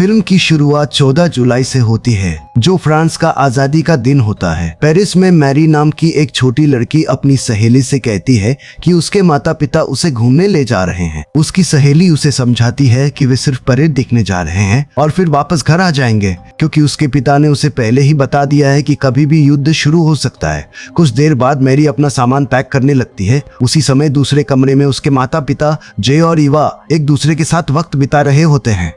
Film की शुरुआत 14 जुलाई से होती है, जो फ्रांस का आजादी का दिन होता है। पेरिस में मैरी नाम की एक छोटी लड़की अपनी सहेली से कहती है कि उसके माता पिता उसे घूमने ले जा रहे हैं। उसकी सहेली उसे समझाती है कि वे सिर्फ परेड देखने जा रहे हैं और फिर वापस घर आ जाएंगे, क्योंकि उसके पिता ने उसे पहले ही बता दिया है कि कभी भी युद्ध शुरू हो सकता है। कुछ देर बाद मैरी अपना सामान पैक करने लगती है। उसी समय दूसरे कमरे में उसके माता पिता जे और ईवा एक दूसरे के साथ वक्त बिता रहे होते हैं।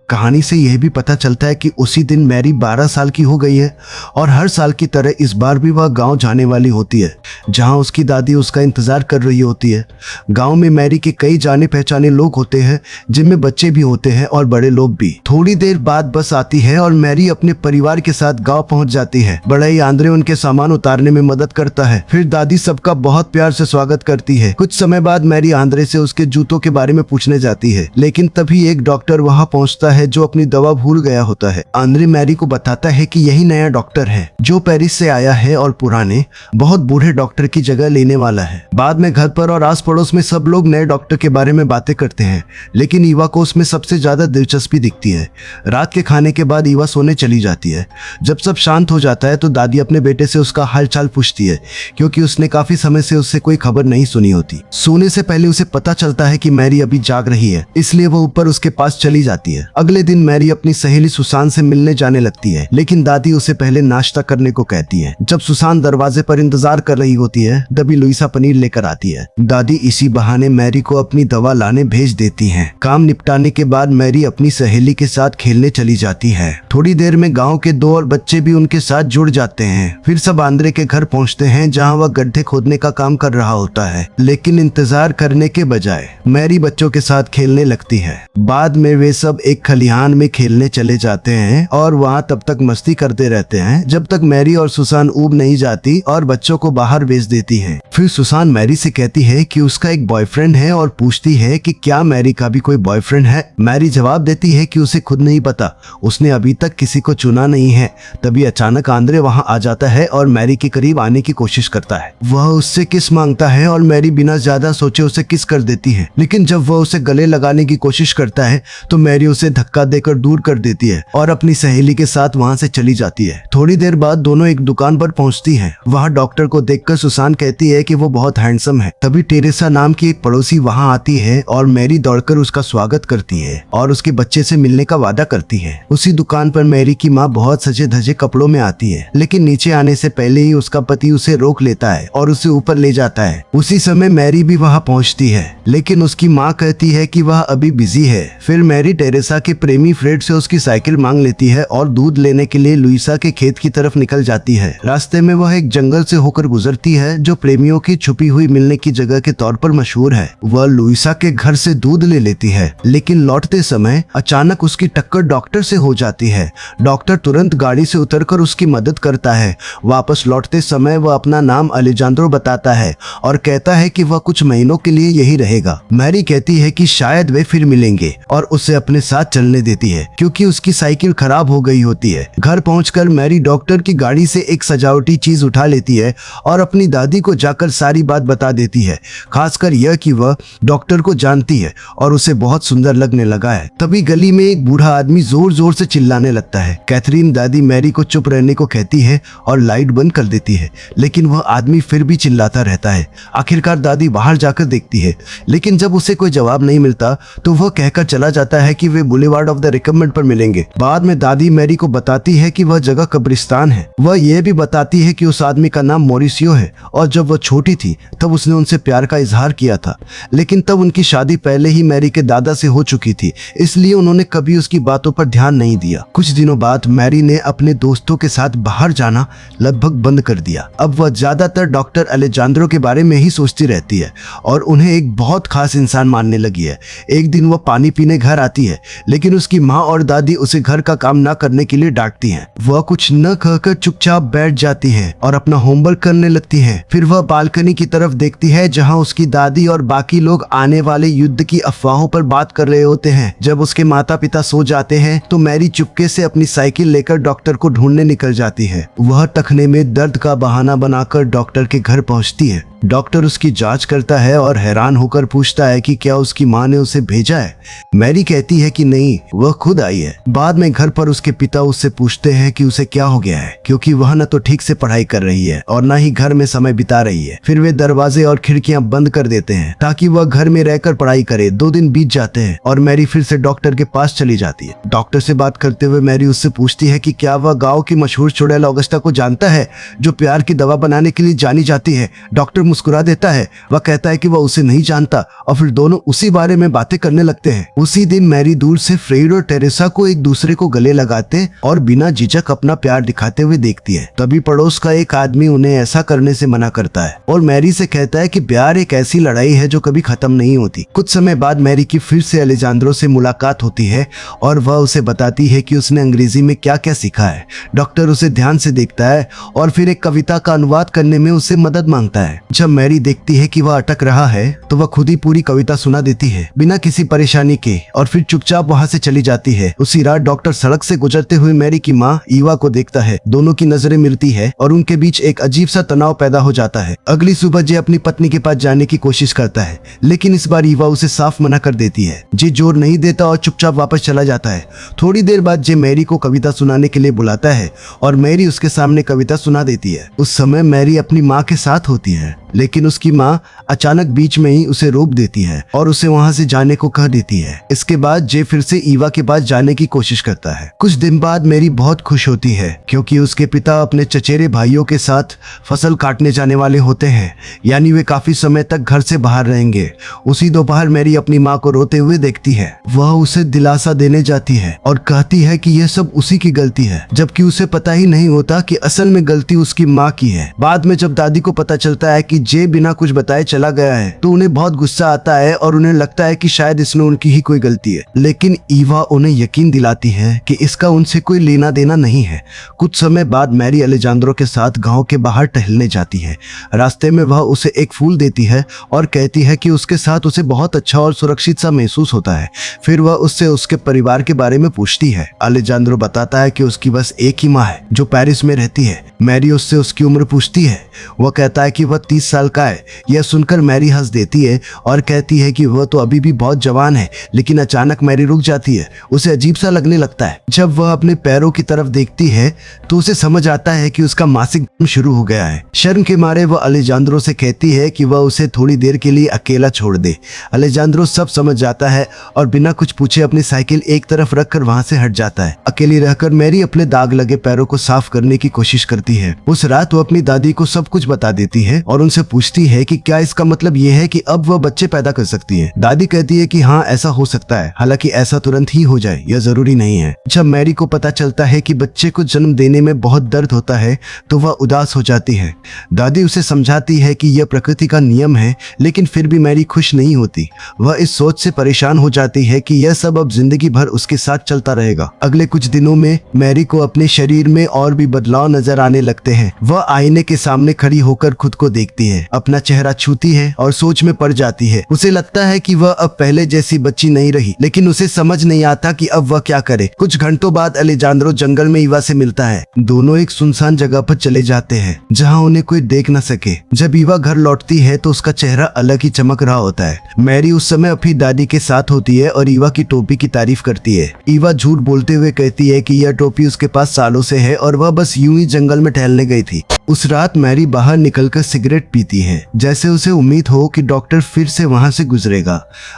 कहानी से यह भी पता चलता है कि उसी दिन मैरी 12 साल की हो गई है और हर साल की तरह इस बार भी वह गांव जाने वाली होती है, जहां उसकी दादी उसका इंतजार कर रही होती है। गांव में मैरी के कई जाने पहचाने लोग होते हैं, जिनमें बच्चे भी होते हैं और बड़े लोग भी। थोड़ी देर बाद बस आती है और मैरी अपने परिवार के साथ गाँव पहुँच जाती है। बड़ा ही आंद्रे उनके सामान उतारने में मदद करता है। फिर दादी सबका बहुत प्यार से स्वागत करती है। कुछ समय बाद मैरी आंद्रे से उसके जूतों के बारे में पूछने जाती है, लेकिन तभी एक डॉक्टर वहाँ पहुँचता है जो अपनी दवा भूल गया होता है। आंद्रे मैरी को बताता है कि यही नया डॉक्टर है जो पेरिस से आया है और पुराने बहुत बूढ़े डॉक्टर की जगह लेने वाला है। बाद में घर पर और आस पड़ोस में सब लोग नए डॉक्टर के बारे में बातें करते हैं, लेकिन ईवा को उसमें सबसे ज्यादा दिलचस्पी दिखती है। रात के खाने के बाद ईवा सोने चली जाती है। जब सब शांत हो जाता है तो दादी अपने बेटे से उसका हालचाल पूछती है, क्योंकि उसने काफी समय से उससे कोई खबर नहीं सुनी होती। सोने से पहले उसे पता चलता है कि मैरी अभी जाग रही है, इसलिए वो ऊपर उसके पास चली जाती है। अगले दिन मैरी अपनी सहेली सुसान से मिलने जाने लगती है, लेकिन दादी उसे पहले नाश्ता करने को कहती है। जब सुसान दरवाजे पर इंतजार कर रही होती है, तभी लुइसा पनीर लेकर आती है। दादी इसी बहाने मैरी को अपनी दवा लाने भेज देती हैं। काम निपटाने के बाद मैरी अपनी सहेली के साथ खेलने चली जाती है। थोड़ी देर में गांव के 2 और बच्चे भी उनके साथ जुड़ जाते हैं। फिर सब आंद्रे के घर पहुंचते हैं, जहां वह गड्ढे खोदने का काम कर रहा होता है, लेकिन इंतजार करने के बजाय मैरी बच्चों के साथ खेलने लगती है। बाद में वे सब एक खलिहान में खेलने चले जाते हैं और वहां तब तक मस्ती करते रहते हैं जब तक मैरी और सुसान ऊब नहीं जाती और बच्चों को बाहर भेज देती है। फिर सुसान मैरी से कहती है कि उसका एक बॉयफ्रेंड है और पूछती है कि क्या मैरी का भी कोई बॉयफ्रेंड है। मैरी जवाब देती है कि उसे खुद नहीं पता, उसने अभी तक किसी को चुना नहीं है। तभी अचानक आंद्रे वहां आ जाता है और मैरी के करीब आने की कोशिश करता है। वह उससे किस मांगता है और मैरी बिना ज्यादा सोचे उसे किस कर देती है, लेकिन जब वह उसे गले लगाने की कोशिश करता है तो मैरी उसे धक्का देकर दूर कर देती है और अपनी सहेली के साथ वहां से चली जाती है। थोड़ी देर बाद दोनों एक दुकान पर पहुंचती हैं। वहां डॉक्टर को देखकर सुसान कहती है कि वो बहुत हैंडसम है। तभी टेरेसा नाम की एक पड़ोसी वहां आती है और मैरी दौड़कर उसका स्वागत करती है और उसके बच्चे से मिलने का वादा करती है। उसी दुकान पर मैरी की माँ बहुत सजे धजे कपड़ों में आती है, लेकिन नीचे आने से पहले ही उसका पति उसे रोक लेता है और उसे ऊपर ले जाता है। उसी समय मैरी भी वहां पहुंचती है, लेकिन उसकी माँ कहती है कि वह अभी बिजी है। फिर मैरी टेरेसा के प्रेमी फ्रेड से उसकी साइकिल मांग लेती है और दूध लेने के लिए लुइसा के खेत की तरफ निकल जाती है। रास्ते में वह एक जंगल से होकर गुजरती है, जो प्रेमियों की छुपी हुई मिलने की जगह के तौर पर मशहूर है। वह लुइसा के घर से दूध ले लेती है, लेकिन लौटते समय अचानक उसकी टक्कर डॉक्टर से हो जाती है। डॉक्टर तुरंत गाड़ी से उतरकर उसकी मदद करता है। वापस लौटते समय वह अपना नाम अलेजांद्रो बताता है और कहता है कि वह कुछ महीनों के लिए यही रहेगा। मैरी कहती है कि शायद वे फिर मिलेंगे और उसे अपने साथ चलने देती है, क्योंकि उसकी साइकिल खराब हो गई होती है। घर पहुंचकर मैरी डॉक्टर की गाड़ी से एक सजावटी चीज उठा लेती है और अपनी दादी को जाकर सारी बात बता देती है, खासकर यह कि वह डॉक्टर को जानती है और उसे बहुत सुंदर लगने लगा है। तभी गली में एक बूढ़ा आदमी जोर जोर से चिल्लाने लगता है। कैथरीन दादी मैरी को चुप रहने को कहती है और लाइट बंद कर देती है, लेकिन वह आदमी फिर भी चिल्लाता रहता है। आखिरकार दादी बाहर जाकर देखती है, लेकिन जब उसे कोई जवाब नहीं मिलता तो वह कहकर चला जाता है कि वे बुलेवार्ड ऑफ द रिकमेंड पर मिलेंगे। बाद में दादी मैरी को बताती है कि वह जगह कब्रिस्तान है। वह यह भी बताती है कि उस आदमी का नाम मोरिसियो है और जब वह छोटी थी तब उसने उनसे प्यार का इजहार किया था, लेकिन तब उनकी शादी पहले ही मैरी के दादा से हो चुकी थी, इसलिए उन्होंने कभी उसकी बातों पर ध्यान नहीं दिया। कुछ दिनों बाद मैरी ने अपने दोस्तों के साथ बाहर जाना लगभग बंद कर दिया। अब वह ज्यादातर डॉक्टर अलेजांद्रो के बारे में ही सोचती रहती है और उन्हें एक बहुत खास इंसान मानने लगी है। एक दिन वह पानी पीने घर आती है, लेकिन उसकी माँ और दादी उसे घर का काम न करने के लिए डांटती हैं। वह कुछ न कहकर चुपचाप बैठ जाती है और अपना होमवर्क करने लगती है। फिर वह बालकनी की तरफ देखती है, जहां उसकी दादी और बाकी लोग आने वाले युद्ध की अफवाहों पर बात कर रहे होते हैं। जब उसके माता पिता सो जाते हैं तो मैरी चुपके से अपनी साइकिल लेकर डॉक्टर को ढूंढने निकल जाती है। वह टखने में दर्द का बहाना बनाकर डॉक्टर के घर पहुंचती है डॉक्टर उसकी जांच करता है और हैरान होकर पूछता है कि क्या उसकी माँ ने उसे भेजा है। मैरी कहती है कि नहीं, वह खुद आई है। बाद में घर पर उसके पिता उससे पूछते हैं कि उसे क्या हो गया है, क्योंकि वह न तो ठीक से पढ़ाई कर रही है और न ही घर में समय बिता रही है। फिर वे दरवाजे और खिड़कियां बंद कर देते हैं ताकि वह घर में रहकर पढ़ाई करे। 2 दिन बीत जाते हैं और मैरी फिर से डॉक्टर के पास चली जाती है। डॉक्टर से बात करते हुए मैरी उससे पूछती है कि क्या वह गाँव की मशहूर चुड़ैल ऑगस्टा को जानता है, जो प्यार की दवा बनाने के लिए जानी जाती है। डॉक्टर मुस्कुरा देता है। वह कहता है कि वह उसे नहीं जानता और फिर दोनों उसी बारे में बातें करने लगते हैं। उसी दिन मैरी दूर से फ्रेड और टेरेसा को एक दूसरे को गले लगाते और बिना झिझक अपना प्यार दिखाते हुए देखती है। तभी पड़ोस का एक आदमी उन्हें ऐसा करने से मना करता है और मैरी से कहता है कि प्यार एक ऐसी लड़ाई है जो कभी खत्म नहीं होती। कुछ समय बाद मैरी की फिर से अलेजांद्रो से मुलाकात होती है और वह उसे बताती है कि उसने अंग्रेजी में क्या क्या सीखा है। डॉक्टर उसे ध्यान से देखता है और फिर एक कविता का अनुवाद करने में उससे मदद मांगता है। जब मैरी देखती है कि वह अटक रहा है तो वह खुद ही पूरी कविता सुना देती है बिना किसी परेशानी के और फिर चुपचाप वहां से चली जाती है। उसी रात डॉक्टर सड़क से गुजरते हुए मैरी की माँ ईवा को देखता है। दोनों की नजरें मिलती है और उनके बीच एक अजीब सा तनाव पैदा हो जाता है। अगली सुबह जे अपनी पत्नी के पास जाने की कोशिश करता है, लेकिन इस बार ईवा उसे साफ मना कर देती है। जे जोर नहीं देता और चुपचाप वापस चला जाता है। थोड़ी देर बाद जे मैरी को कविता सुनाने के लिए बुलाता है और मैरी उसके सामने कविता सुना देती है। उस समय मैरी अपनी माँ के साथ होती है, लेकिन उसकी माँ अचानक बीच में ही उसे रोक देती है और उसे वहां से जाने को कह देती है। इसके बाद जे फिर से ईवा के पास जाने की कोशिश करता है। कुछ दिन बाद मैरी बहुत खुश होती है क्योंकि उसके पिता अपने चचेरे भाइयों के साथ फसल काटने जाने वाले होते हैं, यानी वे काफी समय तक घर से बाहर रहेंगे। उसी दोपहर मैरी अपनी माँ को रोते हुए देखती है। वह उसे दिलासा देने जाती है और कहती है कि यह सब उसी की गलती है, जबकि उसे पता ही नहीं होता कि असल में गलती उसकी माँ की है। बाद में जब दादी को पता चलता है कि जे बिना कुछ बताए चला गया है तो उन्हें बहुत गुस्सा आता है और उन्हें लगता है कि शायद इसमें उनकी ही कोई गलती है। लेकिन ईवा उन्हें यकीन दिलाती है कि इसका उनसे कोई लेना देना नहीं है। कुछ समय बाद मैरी अलेजांद्रो के साथ गांव के बाहर टहलने जाती है। रास्ते में वह उसे एक फूल देती है और कहती है कि उसके साथ उसे बहुत अच्छा और सुरक्षित सा महसूस होता है। फिर वह उससे उसके परिवार के बारे में पूछती है। अलेजांद्रो बताता है कि उसकी बस एक ही माँ है जो पेरिस में रहती है। मैरी उससे उसकी उम्र पूछती है। वह कहता है कि वह 30 साल का है। यह सुनकर मैरी हंस देती है और कहती है कि वह तो अभी भी बहुत जवान है। लेकिन अचानक मैरी रुक जाती है। उसे अजीब सा लगने लगता है। जब वह अपने पैरों की तरफ देखती है तो उसे समझ आता है कि उसका मासिक शुरू हो गया है। शर्म के मारे वह अलेजांद्रो से कहती है कि वह उसे थोड़ी देर के लिए अकेला छोड़ दे। अलेजांद्रो सब समझ जाता है और बिना कुछ पूछे अपनी साइकिल एक तरफ रखकर वहां से हट जाता है। अकेली रहकर मैरी अपने दाग लगे पैरों को साफ करने की कोशिश करती है। उस रात वो अपनी दादी को सब कुछ बता देती है और उनसे पूछती है कि क्या इसका मतलब ये है कि अब वह बच्चे पैदा कर सकती है। दादी कहती है कि हाँ, ऐसा हो सकता है, हालांकि ऐसा तुरंत ही हो जाए यह जरूरी नहीं है। जब मैरी को पता चलता है कि बच्चे को जन्म देने में बहुत दर्द होता है तो वह उदास हो जाती है। दादी उसे समझाती है कि यह प्रकृति का नियम है, लेकिन फिर भी मैरी खुश नहीं होती। वह इस सोच से परेशान हो जाती है कि यह सब अब जिंदगी भर उसके साथ चलता रहेगा। अगले कुछ दिनों में मैरी को अपने शरीर में और भी बदलाव नजर आने लगते हैं। वह आईने के सामने खड़ी होकर खुद को देखती है, अपना चेहरा छूती है और सोच में पड़ जाती है। उसे लगता है कि वह अब पहले जैसी बच्ची नहीं रही, लेकिन उसे समझ नहीं आता कि अब वह क्या करे। कुछ घंटों बाद अलेजांद्रो जंगल में ईवा से मिलता है। दोनों एक सुनसान जगह पर चले जाते हैं जहाँ उन्हें कोई देख न सके। जब ईवा घर लौटती है तो उसका चेहरा अलग ही चमक रहा होता है। मैरी उस समय अपनी दादी के साथ होती है और ईवा की टोपी की तारीफ करती है। ईवा झूठ बोलते हुए कहती है कि यह टोपी उसके पास सालों से है और वह बस यूं ही जंगल में टहलने गई थी। उस रात मैरी बाहर निकलकर सिगरेट पीती है, जैसे उसे उम्मीद हो कि डॉक्टर फिर से वहां से गुजरेगा।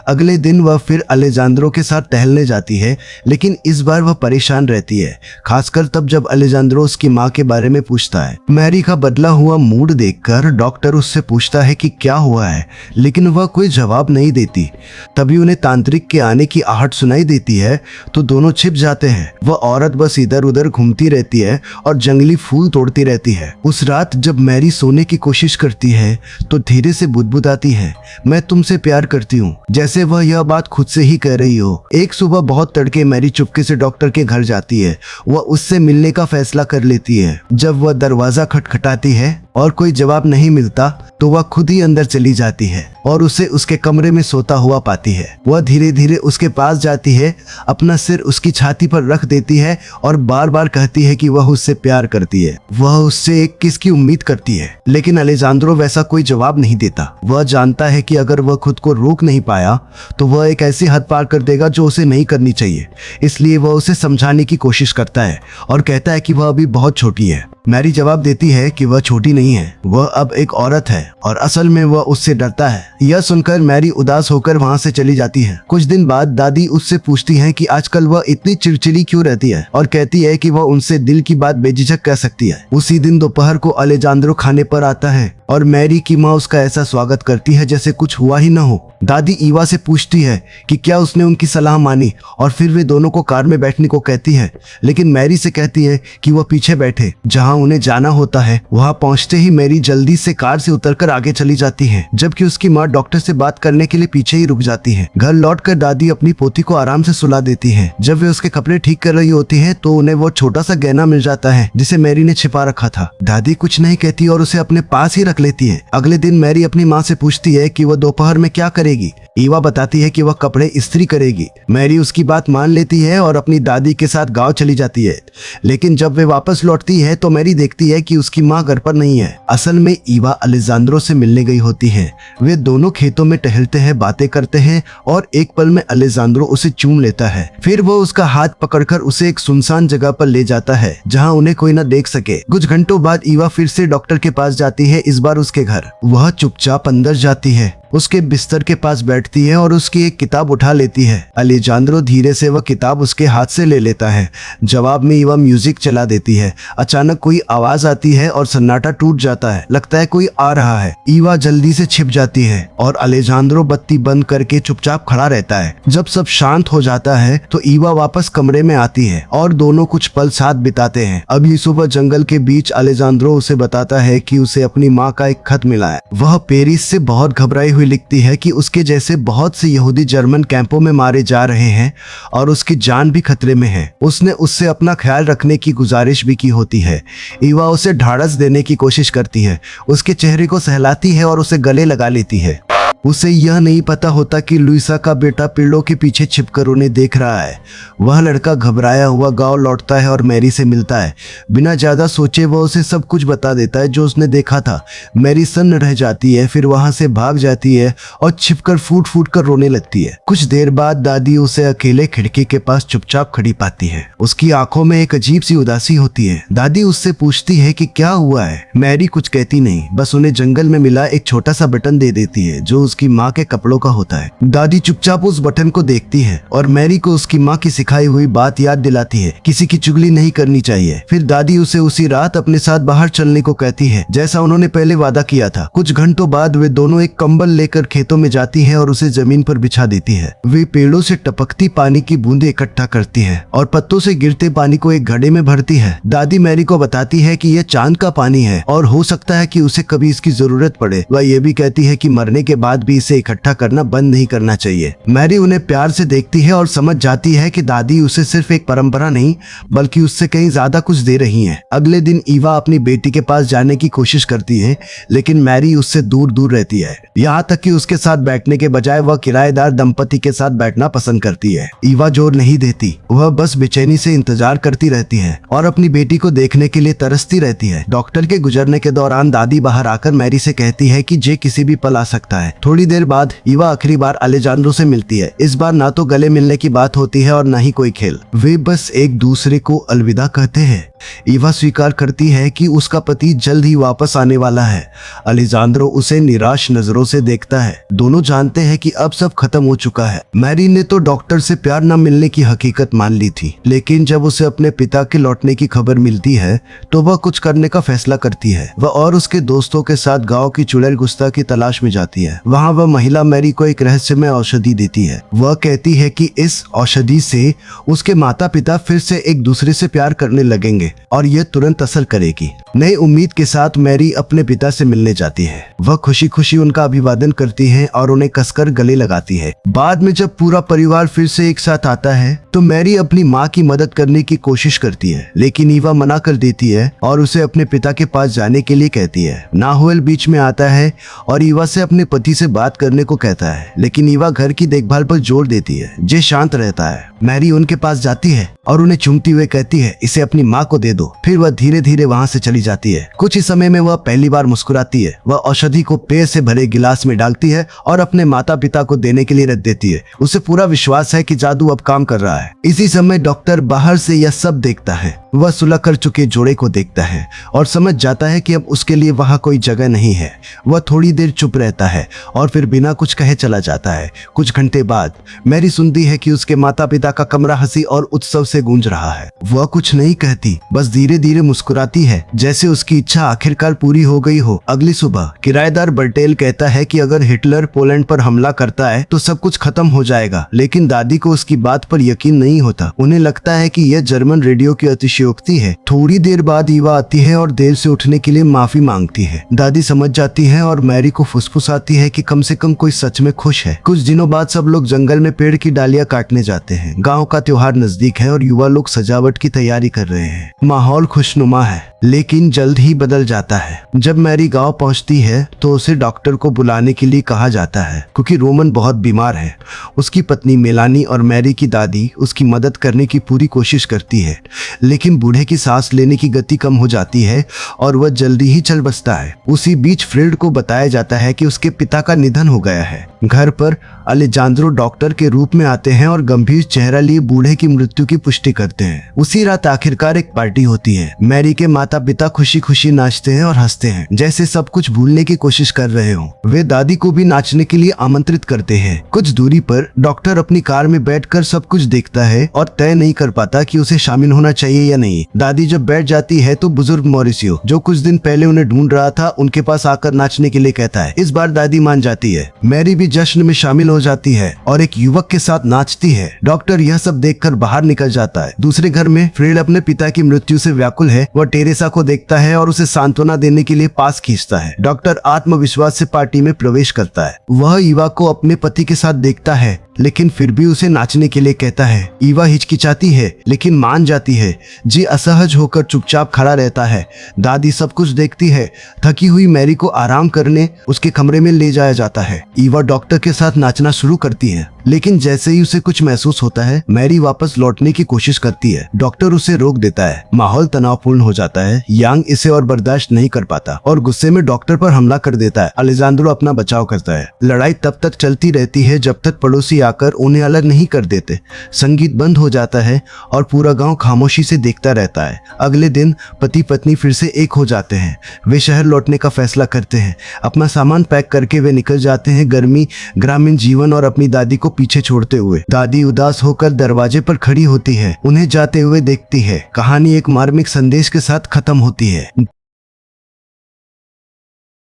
अगले दिन वह फिर अलेजांद्रो के साथ टहलने जाती है, लेकिन इस बार वह परेशान रहती है, खासकर तब जब अलेजांद्रो उसकी माँ के बारे में पूछता है। मैरी का बदला हुआ मूड देखकर डॉक्टर उससे पूछता है कि क्या हुआ है, लेकिन वह कोई जवाब नहीं देती। तभी उन्हें तांत्रिक के आने की आहट सुनाई देती है तो दोनों छिप जाते हैं। वह औरत बस इधर उधर घूमती रहती है और जंगली फूल तोड़ती रहती है। उस रात जब मैरी सोने की कोशिश करती है तो धीरे से बुदबुदाती है, मैं तुमसे प्यार करती हूँ, जैसे वह यह बात खुद से ही कह रही हो। एक सुबह बहुत तड़के मैरी चुपके से डॉक्टर के घर जाती है। वह उससे मिलने का फैसला कर लेती है। जब वह दरवाजा खटखटाती है और कोई जवाब नहीं मिलता तो वह खुद ही अंदर चली जाती है और उसे उसके कमरे में सोता हुआ पाती है। वह धीरे धीरे उसके पास जाती है, अपना सिर उसकी छाती पर रख देती है और बार बार कहती है कि वह उससे प्यार करती है। वह उससे एक किस की उम्मीद करती है, लेकिन अलेजांद्रो वैसा कोई जवाब नहीं देता। वह जानता है कि अगर वह खुद को रोक नहीं पाया तो वह एक ऐसी हद पार कर देगा जो उसे नहीं करनी चाहिए। इसलिए वह उसे समझाने की कोशिश करता है और कहता है कि वह अभी बहुत छोटी है। मैरी जवाब देती है कि वह छोटी नहीं है, वह अब एक औरत है और असल में वह उससे डरता है। यह सुनकर मैरी उदास होकर वहाँ से चली जाती है। कुछ दिन बाद दादी उससे पूछती है कि आजकल वह इतनी चिड़चिड़ी क्यों रहती है और कहती है कि वह उनसे दिल की बात बेझिझक कह सकती है। उसी दिन दोपहर को अलेजांद्रो खाने पर आता है और मैरी की माँ उसका ऐसा स्वागत करती है जैसे कुछ हुआ ही न हो। दादी ईवा से पूछती है कि क्या उसने उनकी सलाह मानी और फिर वे दोनों को कार में बैठने को कहती है, लेकिन मैरी से कहती है कि वह पीछे बैठे, जहां उन्हें जाना होता है। वहां पहुंचते ही मैरी जल्दी से कार से उतरकर आगे चली जाती है, जबकि उसकी माँ डॉक्टर से बात करने के लिए पीछे ही रुक जाती है। घर लौटकर दादी अपनी पोती को आराम से सुला देती है। जब वे उसके कपड़े ठीक कर रही होती है तो उन्हें वो छोटा सा गहना मिल जाता है जिसे मैरी ने छिपा रखा था। दादी कुछ नहीं कहती और उसे अपने पास ही रख लेती है। अगले दिन मैरी अपनी माँ से पूछती है कि वह दोपहर में क्या करेगी। ईवा बताती है कि वह कपड़े इस्त्री करेगी। मैरी उसकी बात मान लेती है और अपनी दादी के साथ गांव चली जाती है, लेकिन जब वे वापस लौटती है तो मैरी देखती है कि उसकी माँ घर पर नहीं है। असल में ईवा अलेजांद्रो से मिलने गई होती है। वे दोनों खेतों में टहलते हैं, बातें करते हैं और एक पल में अलेजांद्रो उसे चूम लेता है। फिर वो उसका हाथ पकड़कर उसे एक सुनसान जगह पर ले जाता है जहाँ उन्हें कोई न देख सके। कुछ घंटों बाद ईवा फिर से डॉक्टर के पास जाती है, इस बार उसके घर। वह चुपचाप अंदर जाती है, उसके बिस्तर के पास बैठती है और उसकी एक किताब उठा लेती है। अलेजांद्रो धीरे से वह किताब उसके हाथ से ले लेता है। जवाब में ईवा म्यूजिक चला देती है। अचानक कोई आवाज आती है और सन्नाटा टूट जाता है। लगता है कोई आ रहा है। ईवा जल्दी से छिप जाती है और अलेजांद्रो बत्ती बंद करके चुपचाप खड़ा रहता है। जब सब शांत हो जाता है तो ईवा वापस कमरे में आती है और दोनों कुछ पल साथ बिताते हैं। अभी सुबह जंगल के बीच अलेजांद्रो उसे बताता है कि उसे अपनी माँ का एक खत मिला है। वह पेरिस से बहुत घबराई लिखती है कि उसके जैसे बहुत से यहूदी जर्मन कैंपों में मारे जा रहे हैं और उसकी जान भी खतरे में है। उसने उससे अपना ख्याल रखने की गुजारिश भी की होती है। ईवा उसे ढाढ़स देने की कोशिश करती है, उसके चेहरे को सहलाती है और उसे गले लगा लेती है। उसे यह नहीं पता होता कि लुइसा का बेटा पेड़ों के पीछे छिपकर उन्हें देख रहा है। वह लड़का घबराया हुआ गांव लौटता है और मैरी से मिलता है। बिना ज्यादा सोचे वह उसे सब कुछ बता देता है जो उसने देखा था। मैरी सन्न रह जाती है, फिर वहां से भाग जाती है और छिपकर फूट फूट कर रोने लगती है। कुछ देर बाद दादी उसे अकेले खिड़की के पास चुपचाप खड़ी पाती है। उसकी आंखों में एक अजीब सी उदासी होती है। दादी उससे पूछती है कि क्या हुआ है। मैरी कुछ कहती नहीं, बस उन्हें जंगल में मिला एक छोटा सा बटन दे देती है जो उसकी माँ के कपड़ों का होता है। दादी चुपचाप उस बटन को देखती है और मैरी को उसकी माँ की सिखाई हुई बात याद दिलाती है, किसी की चुगली नहीं करनी चाहिए। फिर दादी उसे उसी रात अपने साथ बाहर चलने को कहती है जैसा उन्होंने पहले वादा किया था। कुछ घंटों बाद वे दोनों एक कंबल लेकर खेतों में जाती है और उसे जमीन पर बिछा देती है। वे पेड़ों से टपकती पानी की बूंदें इकट्ठा करती है और पत्तों से गिरते पानी को एक घड़े में भरती है। दादी मैरी को बताती है कि यह चांद का पानी है और हो सकता है कि उसे कभी इसकी जरूरत पड़े। वह यह भी कहती है कि मरने के बाद भी इसे इकट्ठा करना बंद नहीं करना चाहिए। मैरी उन्हें प्यार से देखती है और समझ जाती है कि दादी उसे सिर्फ एक परंपरा नहीं बल्कि उससे कहीं ज्यादा कुछ दे रही हैं। अगले दिन ईवा अपनी बेटी के पास जाने की कोशिश करती है, लेकिन मैरी उससे दूर दूर रहती है। यहाँ तक कि उसके साथ बैठने के बजाय वह किराएदार दंपति के साथ बैठना पसंद करती है। ईवा जोर नहीं देती, वह बस बेचैनी से इंतजार करती रहती है और अपनी बेटी को देखने के लिए तरसती रहती है। डॉक्टर के गुजरने के दौरान दादी बाहर आकर मैरी से कहती है कि जे किसी भी पल आ सकता है। थोड़ी देर बाद ईवा आखिरी बार अलेजांद्रो से मिलती है। इस बार ना तो गले मिलने की बात होती है और ना ही कोई खेल। वे बस एक दूसरे को अलविदा कहते हैं। ईवा स्वीकार करती है कि उसका पति जल्द ही वापस आने वाला है। अलेजांद्रो उसे निराश नजरों से देखता है। दोनों जानते हैं कि अब सब खत्म हो चुका है। मैरी ने तो डॉक्टर से प्यार न मिलने की हकीकत मान ली थी, लेकिन जब उसे अपने पिता के लौटने की खबर मिलती है तो वह कुछ करने का फैसला करती है। वह और उसके दोस्तों के साथ गांव की चुड़ैल गुस्ता की तलाश में जाती है। वहां वह महिला मैरी को एक रहस्यमय औषधि देती है। वह कहती है कि इस औषधि से उसके माता पिता फिर से एक दूसरे से प्यार करने लगेंगे और यह तुरंत असर करेगी। नई उम्मीद के साथ मैरी अपने पिता से मिलने जाती है। वह खुशी खुशी उनका अभिवादन करती है और उन्हें कसकर गले लगाती है। बाद में जब पूरा परिवार फिर से एक साथ आता है तो मैरी अपनी माँ की मदद करने की कोशिश करती है, लेकिन ईवा मना कर देती है और उसे अपने पिता के पास जाने के लिए कहती है। नाहुएल बीच में आता है और ईवा से अपने पति से बात करने को कहता है, लेकिन ईवा घर की देखभाल पर जोर देती है। जे शांत रहता है। मैरी उनके पास जाती है और उन्हें चूमती हुए कहती है, इसे अपनी माँ को दे दो। फिर वह धीरे धीरे वहाँ से चली जाती है। कुछ ही समय में वह पहली बार मुस्कुराती है। वह औषधि को पेय से भरे गिलास में डालती है और अपने माता पिता को देने के लिए रख देती है। उसे पूरा विश्वास है कि जादू अब काम कर रहा है। इसी समय डॉक्टर बाहर से यह सब देखता है। वह सुलह कर चुके जोड़े को देखता है और समझ जाता है कि अब उसके लिए वहाँ कोई जगह नहीं है। वह थोड़ी देर चुप रहता है और फिर बिना कुछ कहे चला जाता है। कुछ घंटे बाद मैरी सुनती है कि उसके माता पिता का कमरा हंसी और उत्सव से गूंज रहा है। वह कुछ नहीं कहती, बस धीरे धीरे मुस्कुराती है, जैसे उसकी इच्छा आखिरकार पूरी हो गई हो। अगली सुबह किराएदार बर्टेल कहता है कि अगर हिटलर पोलैंड पर हमला करता है तो सब कुछ खत्म हो जाएगा, लेकिन दादी को उसकी बात पर यकीन नहीं होता। उन्हें लगता है कि यह जर्मन रेडियो की अतिशयोक्ति है। थोड़ी देर बाद ईवा आती है और देर से उठने के लिए माफी मांगती है। दादी समझ जाती है और मैरी को फुसफुसाती है कि कम से कम कोई सच में खुश है। कुछ दिनों बाद सब लोग जंगल में पेड़ की डालियां काटने जाते हैं। गांव का त्योहार नजदीक है और युवा लोग सजावट की तैयारी कर रहे हैं। माहौल खुशनुमा है, लेकिन जल्द ही बदल जाता है। जब मैरी गांव पहुंचती है तो उसे डॉक्टर को बुलाने के लिए कहा जाता है, क्योंकि रोमन बहुत बीमार है। उसकी पत्नी मेलानी और मैरी की दादी उसकी मदद करने की पूरी कोशिश करती है, लेकिन बूढ़े की सांस लेने की गति कम हो जाती है और वह जल्दी ही चल बसता है। उसी बीच फ्रेड को बताया जाता है कि उसके पिता का निधन हो गया है। घर पर अलेजांद्रो डॉक्टर के रूप में आते हैं और गंभीर चेहरा लिए बूढ़े की मृत्यु की पुष्टि करते हैं। उसी रात आखिरकार एक पार्टी होती है। मैरी के माता पिता खुशी खुशी नाचते हैं और हंसते हैं, जैसे सब कुछ भूलने की कोशिश कर रहे हो। वे दादी को भी नाचने के लिए आमंत्रित करते हैं। कुछ दूरी पर डॉक्टर अपनी कार में बैठकर सब कुछ देखता है और तय नहीं कर पाता कि उसे शामिल होना चाहिए या नहीं। दादी जब बैठ जाती है तो बुजुर्ग मॉरिसियो, जो कुछ दिन पहले उन्हें ढूंढ रहा था, उनके पास आकर नाचने के लिए कहता है। इस बार दादी मान जाती है। मैरी भी जश्न में शामिल हो जाती है और एक युवक के साथ नाचती है। डॉक्टर यह सब देखकर बाहर निकल जाता है। दूसरे घर में फ्रेड अपने पिता की मृत्यु से व्याकुल है। वह टेरेसा को देखता है और उसे सांत्वना देने के लिए पास खींचता है। डॉक्टर आत्मविश्वास से पार्टी में प्रवेश करता है। वह ईवा को अपने पति के साथ देखता है, लेकिन फिर भी उसे नाचने के लिए कहता है। ईवा हिचकिचाती है, लेकिन मान जाती है। जी असहज होकर चुपचाप खड़ा रहता है। दादी सब कुछ देखती है। थकी हुई मैरी को आराम करने उसके कमरे में ले जाया जाता है। ईवा डॉक्टर के साथ नाचना शुरू करती है, लेकिन जैसे ही उसे कुछ महसूस होता है, मैरी वापस लौटने की कोशिश करती है। डॉक्टर उसे रोक देता है। माहौल तनावपूर्ण हो जाता है। यांग इसे और बर्दाश्त नहीं कर पाता और गुस्से में डॉक्टर पर हमला कर देता है। अलेजांद्रो अपना बचाव करता है। लड़ाई तब तक चलती रहती है जब तक पड़ोसी आकर उन्हें अलग नहीं कर देते। संगीत बंद हो जाता है और पूरा गांव खामोशी से देखता रहता है। अगले दिन पति पत्नी फिर से एक हो जाते हैं। वे शहर लौटने का फैसला करते हैं। अपना सामान पैक करके वे निकल जाते हैं, गर्मी, ग्रामीण जीवन और अपनी दादी को पीछे छोड़ते हुए। दादी उदास होकर दरवाजे पर खड़ी होती है, उन्हें जाते हुए देखती है। कहानी एक मार्मिक संदेश के साथ खत्म होती है।